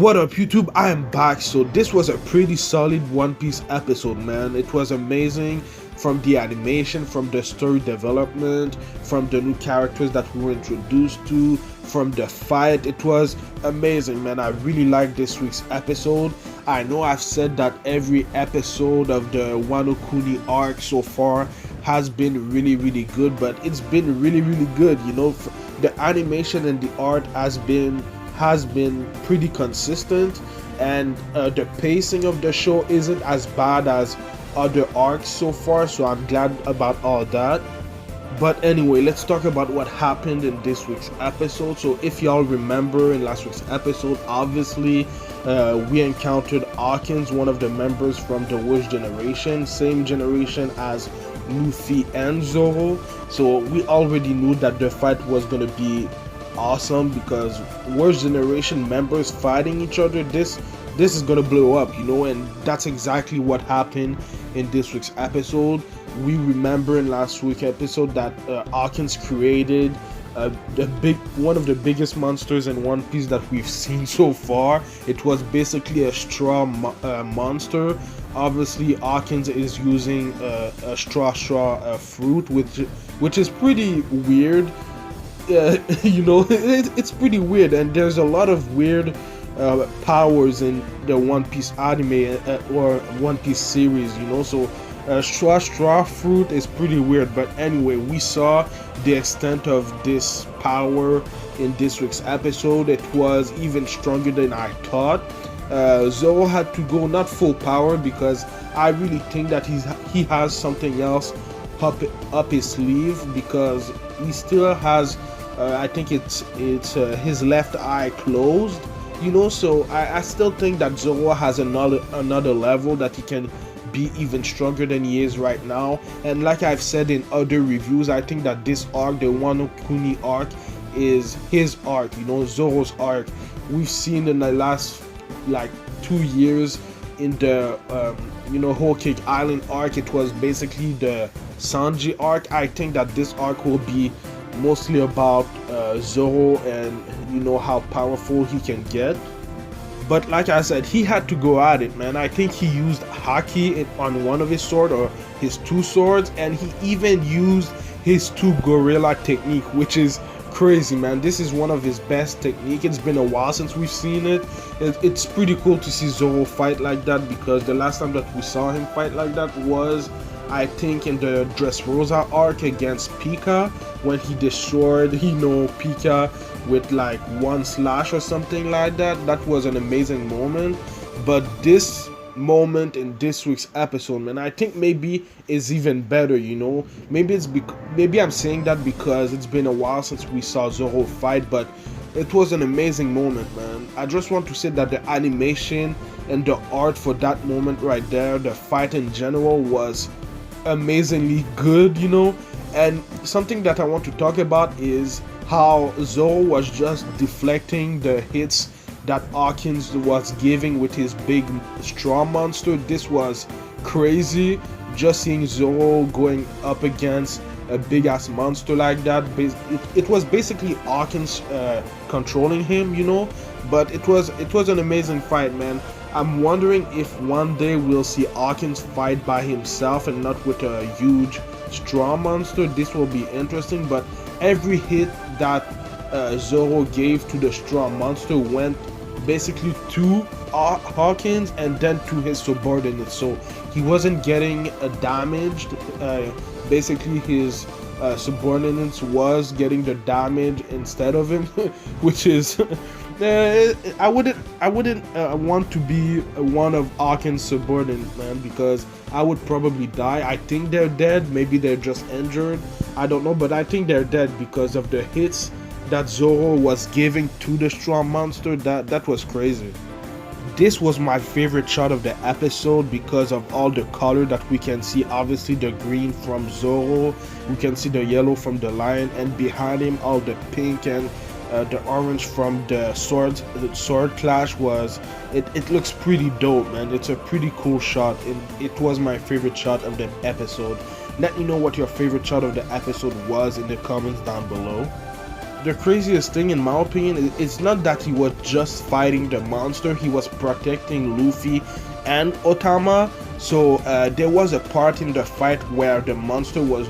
What up YouTube, I am back. So this was a pretty solid One Piece episode, man. It was amazing, from the animation, from the story development, from the new characters that we were introduced to, from the fight. It was amazing, man. I really liked this week's episode. I know I've said that every episode of the Wano Kuni arc so far has been really good, but it's been really good. You know, the animation and the art has been pretty consistent, and the pacing of the show isn't as bad as other arcs so far, so I'm glad about all that. But anyway, let's talk about what happened in this week's episode. So if y'all remember, in last week's episode, obviously we encountered Hawkins, one of the members from the Wish generation, same generation as Luffy and Zoro. So we already knew that the fight was gonna be awesome, because Worst Generation members fighting each other, this is gonna blow up, you know, and that's exactly what happened in this week's episode. We remember in last week's episode that Hawkins created one of the biggest monsters in One Piece that we've seen so far. It was basically a straw monster. Obviously Hawkins is using a straw fruit, which is pretty weird. You know, it's pretty weird, and there's a lot of weird powers in the One Piece anime or One Piece series, you know. So straw fruit is pretty weird. But anyway, we saw the extent of this power in this week's episode. It was even stronger than I thought. Zoro had to go not full power, because I really think that he has something else up his sleeve, because he still has I think it's his left eye closed, you know. So I still think that Zoro has another level that he can be even stronger than he is right now. And like I've said in other reviews, I think that this arc, the Wano Kuni arc, is his arc, you know, Zoro's arc. We've seen in the last like 2 years in the you know, Whole Cake Island arc, it was basically the Sanji arc. I think that this arc will be mostly about Zoro and, you know, how powerful he can get. But like I said, he had to go at it, man. I think he used haki on one of his swords, or his two swords, and he even used his two gorilla technique, which is crazy, man. This is one of his best technique. It's been a while since we've seen it. It's pretty cool to see Zoro fight like that, because the last time that we saw him fight like that was, I think, in the Dressrosa arc against Pika, when he destroyed, you know, Pika with like one slash or something like that. That was an amazing moment. But this moment in this week's episode, man, I think maybe is even better, you know. Maybe I'm saying that because it's been a while since we saw Zoro fight, but it was an amazing moment, man. I just want to say that the animation and the art for that moment right there, the fight in general, was amazingly good, you know. And something that I want to talk about is how Zoro was just deflecting the hits that Hawkins was giving with his big straw monster. This was crazy, just seeing Zoro going up against a big ass monster like that. It was basically Hawkins controlling him, you know. But it was an amazing fight, man. I'm wondering if one day we'll see Hawkins fight by himself and not with a huge straw monster. This will be interesting. But every hit that Zoro gave to the straw monster went basically to Hawkins and then to his subordinates. So he wasn't getting damaged. Basically his subordinates was getting the damage instead of him, which is I wouldn't want to be one of Hawkins' subordinates, man, because I would probably die. I think they're dead. Maybe they're just injured. I don't know, but I think they're dead because of the hits that Zoro was giving to the straw monster. That was crazy. This was my favorite shot of the episode because of all the color that we can see. Obviously the green from Zoro, we can see the yellow from the lion, and behind him all the pink and the orange from the sword clash. It looks pretty dope, man. It's a pretty cool shot, and it was my favorite shot of the episode. Let me know what your favorite shot of the episode was in the comments down below. the craziest thing in my opinion it's not that he was just fighting the monster, he was protecting Luffy and Otama. So there was a part in the fight where the monster was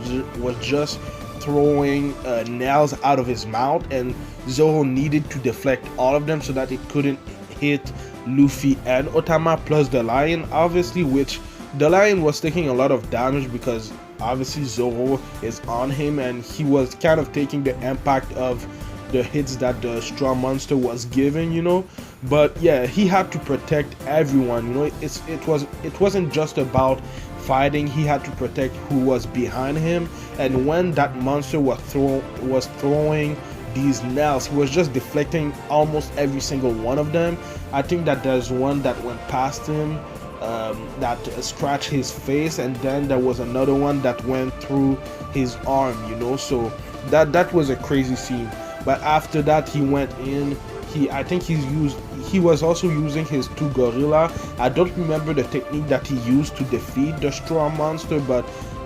just throwing nails out of his mouth, and Zoro needed to deflect all of them so that it couldn't hit Luffy and Otama, plus the lion obviously, which the lion was taking a lot of damage because obviously Zoro is on him and he was kind of taking the impact of the hits that the straw monster was giving, you know. But yeah, he had to protect everyone, you know. It wasn't just about fighting, he had to protect who was behind him. And when that monster was throwing these nails, he was just deflecting almost every single one of them. I think that there's one that went past him, that scratched his face, and then there was another one that went through his arm, you know. So that was a crazy scene. But after that he went in, I think he was also using his two gorilla. I don't remember the technique that he used to defeat the straw monster, but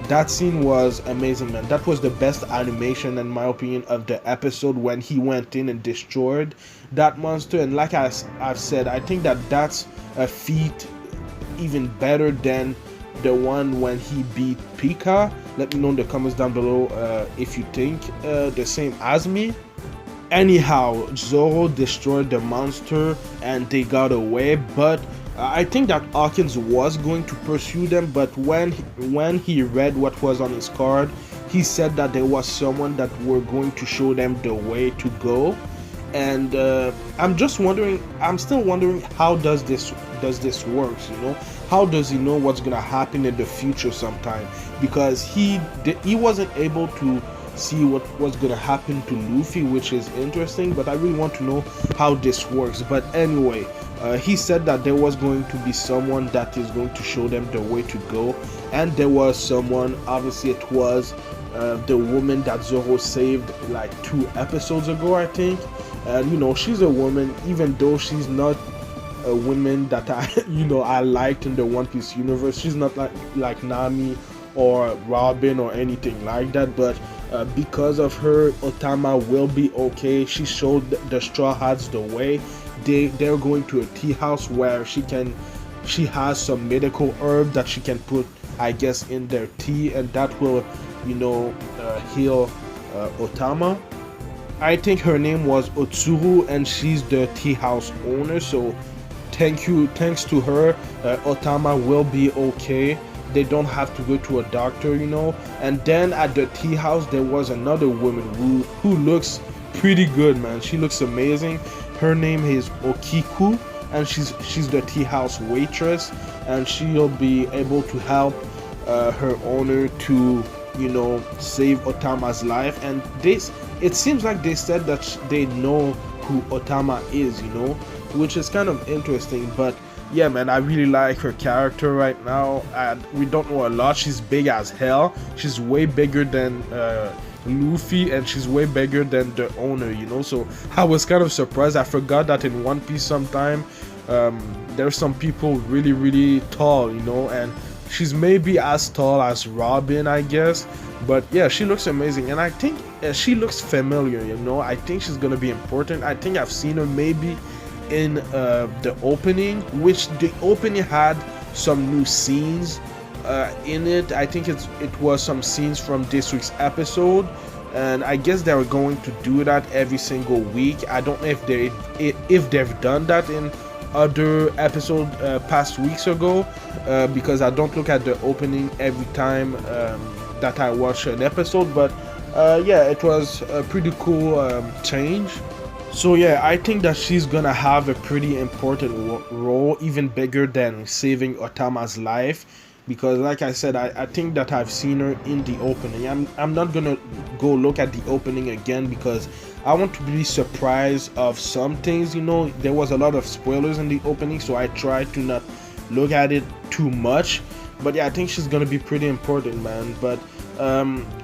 that scene was amazing, man. That was the best animation in my opinion of the episode, when he went in and destroyed that monster. And like I've said, I think that that's a feat even better than the one when he beat Pika. Let me know in the comments down below if you think the same as me. Anyhow, Zoro destroyed the monster and they got away, but I think that Hawkins was going to pursue them, but when he read what was on his card, he said that there was someone that were going to show them the way to go. And I'm still wondering, how does this work, you know? How does he know what's gonna happen in the future sometime? Because he wasn't able to see what was gonna happen to Luffy, which is interesting, but I really want to know how this works. But anyway, he said that there was going to be someone that is going to show them the way to go, and there was someone. Obviously it was the woman that Zoro saved like 2 episodes ago, I think. And you know, she's a woman, even though she's not a woman that I liked in the One Piece universe. She's not like Nami or Robin or anything like that, but because of her, Otama will be okay. She showed the Straw Hats the way. They're going to a tea house where she has some medical herb that she can put, I guess, in their tea, and that will, you know, heal Otama. I think her name was Otsuru, and she's the tea house owner. So thanks to her, Otama will be okay. They don't have to go to a doctor, you know. And then at the tea house there was another woman who looks pretty good, man. She looks amazing. Her name is Okiku, and she's the tea house waitress, and she'll be able to help her owner to, you know, save Otama's life. And it seems like they said that they know who Otama is, you know, which is kind of interesting. But yeah, man, I really like her character right now, and we don't know a lot. She's big as hell. She's way bigger than Luffy, and she's way bigger than the owner, you know. So I was kind of surprised. I forgot that in One Piece sometime there's some people really, really tall, you know, and she's maybe as tall as Robin, I guess. But yeah, she looks amazing, and I think she looks familiar, you know. I think she's gonna be important. I think I've seen her maybe in the opening, which the opening had some new scenes in it. I think it was some scenes from this week's episode, and I guess they were going to do that every single week. I don't know if they've done that in other episode past weeks ago, because I don't look at the opening every time that I watch an episode. But yeah, it was a pretty cool change. So yeah, I think that she's gonna have a pretty important role, even bigger than saving Otama's life, because like I said, I think that I've seen her in the opening. I'm not gonna go look at the opening again because I want to be surprised of some things, you know. There was a lot of spoilers in the opening, so I tried to not look at it too much. But yeah, I think she's gonna be pretty important, man. But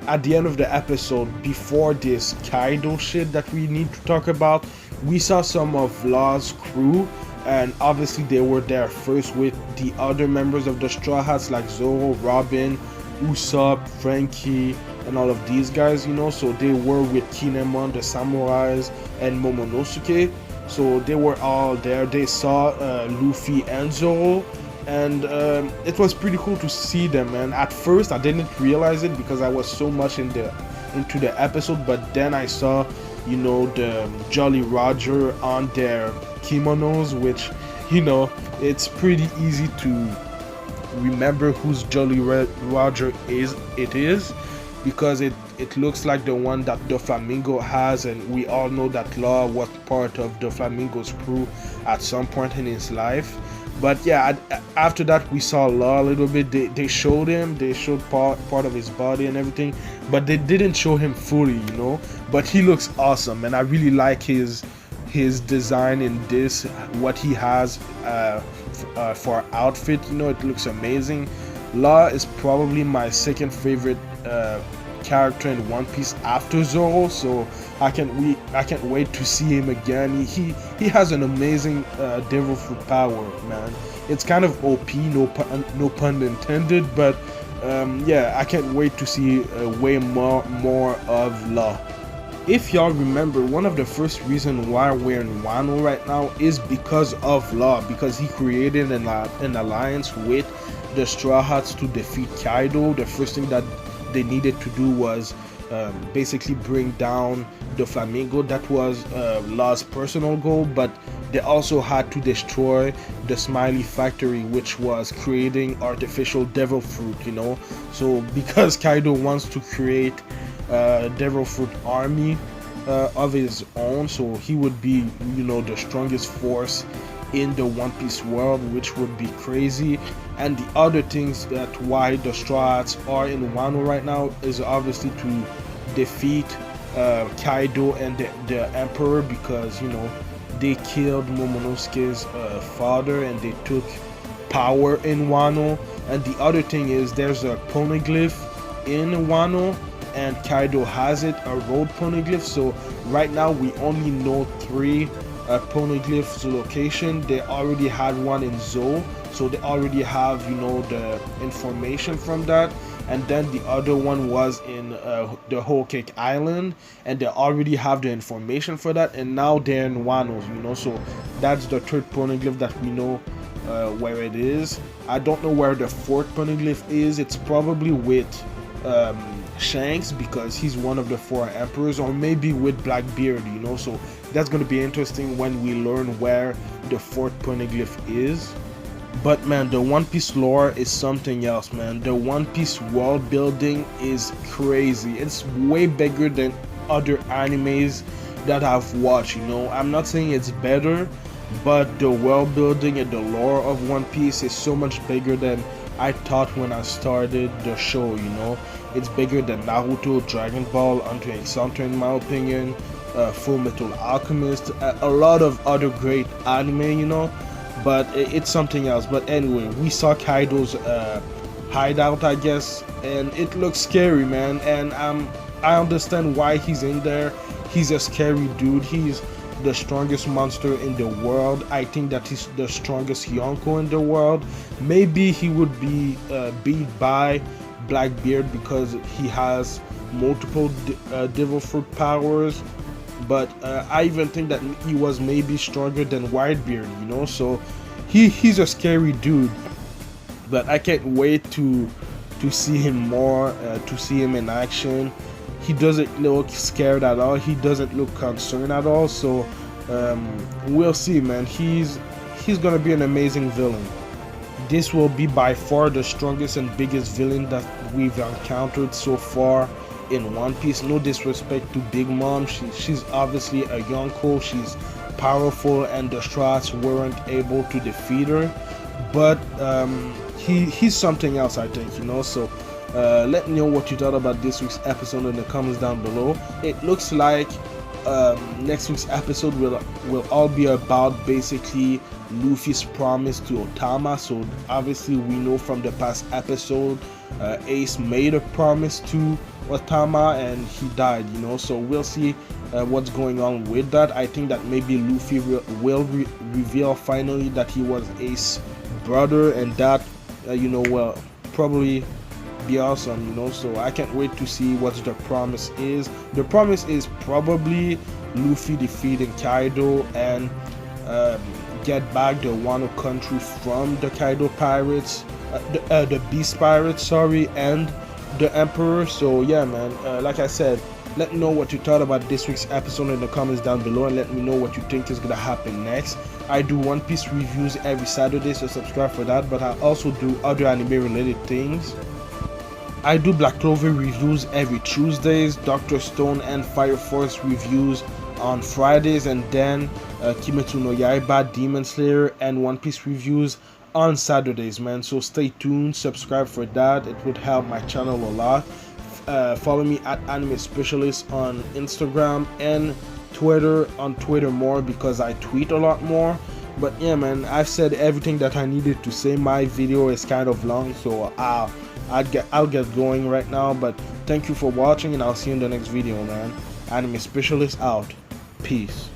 at the end of the episode, before this Kaido shit that we need to talk about, we saw some of Law's crew, and obviously they were there first with the other members of the Straw Hats like Zoro, Robin, Usopp, Frankie, and all of these guys, so they were with Kinemon, the samurais, and Momonosuke. So they were all there. They saw Luffy and Zoro, and it was pretty cool to see them. And at first I didn't realize it because I was so much into the episode, but then I saw the Jolly Roger on their kimonos, which it's pretty easy to remember whose Jolly Roger it is, because it looks like the one that Doflamingo has, and we all know that Law was part of Doflamingo's crew at some point in his life. But yeah, after that we saw Law a little bit. They showed him, they showed part of his body and everything, but they didn't show him fully, but he looks awesome, and I really like his design in this, what he has for outfit. It looks amazing. Law is probably my second favorite character in One Piece after Zoro, so I can't wait to see him again. He has an amazing devil fruit power, man. It's kind of OP, no pun intended, but yeah, I can't wait to see way more of Law. If y'all remember, one of the first reasons why we're in Wano right now is because of Law, because he created an alliance with the Straw Hats to defeat Kaido. The first thing that they needed to do was basically bring down Doflamingo. That was Law's personal goal, but they also had to destroy the Smiley Factory, which was creating artificial devil fruit, So because Kaido wants to create devil fruit army of his own, so he would be the strongest force in the One Piece world, which would be crazy. And the other things that why the Straw Hats are in Wano right now is obviously to defeat Kaido and the Emperor, because they killed Momonosuke's father and they took power in Wano. And the other thing is there's a poneglyph in Wano, and Kaido has it, a road poneglyph. So right now we only know 3 poneglyphs location. They already had one in Zou, so they already have the information from that. And then the other one was in the Whole Cake Island, and they already have the information for that. And now they're in Wano, so that's the 3rd poneglyph that we know where it is. I don't know where the 4th poneglyph is. It's probably with Shanks, because he's one of the 4 emperors, or maybe with Blackbeard, so that's going to be interesting when we learn where the 4th poneglyph is. But man, the One Piece lore is something else, man. The One Piece world building is crazy. It's way bigger than other animes that I've watched, I'm not saying it's better, but the world building and the lore of One Piece is so much bigger than I thought when I started the show. It's bigger than Naruto, Dragon Ball, Hunter x Hunter in my opinion, Full Metal Alchemist, a lot of other great anime, but it's something else. But anyway, we saw Kaido's hideout, I guess, and it looks scary, man, and I understand why he's in there. He's a scary dude. He's the strongest monster in the world. I think that he's the strongest Yonko in the world. Maybe he would be beat by Blackbeard because he has multiple devil fruit powers, but I even think that he was maybe stronger than Whitebeard, so he's a scary dude. But I can't wait to see him more, to see him in action. He doesn't look scared at all. He doesn't look concerned at all. So we'll see, man. He's gonna be an amazing villain. This will be by far the strongest and biggest villain that we've encountered so far in One Piece. No disrespect to Big Mom. She's obviously a Yonko. She's powerful, and the Straw Hats weren't able to defeat her. But he's something else, I think. So. Let me know what you thought about this week's episode in the comments down below. It looks like next week's episode will all be about basically Luffy's promise to Otama. So obviously we know from the past episode Ace made a promise to Otama and he died, so we'll see what's going on with that. I think that maybe Luffy will reveal finally that he was Ace's brother, and that well, probably be awesome, you know. So I can't wait to see what the promise is. The promise is probably Luffy defeating Kaido and get back the Wano country from the Kaido pirates, the Beast pirates, sorry, and the Emperor. So yeah, man, like I said, let me know what you thought about this week's episode in the comments down below, and let me know what you think is gonna happen next. I do One Piece reviews every Saturday, so subscribe for that, but I also do other anime related things. I do Black Clover reviews every Tuesdays, Doctor Stone and Fire Force reviews on Fridays, and then Kimetsu no Yaiba, Demon Slayer, and One Piece reviews on Saturdays, man. So stay tuned, subscribe for that, it would help my channel a lot. Follow me at Anime Specialist on Instagram and Twitter. On Twitter more because I tweet a lot more. But yeah, man, I've said everything that I needed to say. My video is kind of long, so I'll get going right now. But thank you for watching, and I'll see you in the next video, man. Anime Specialist out. Peace.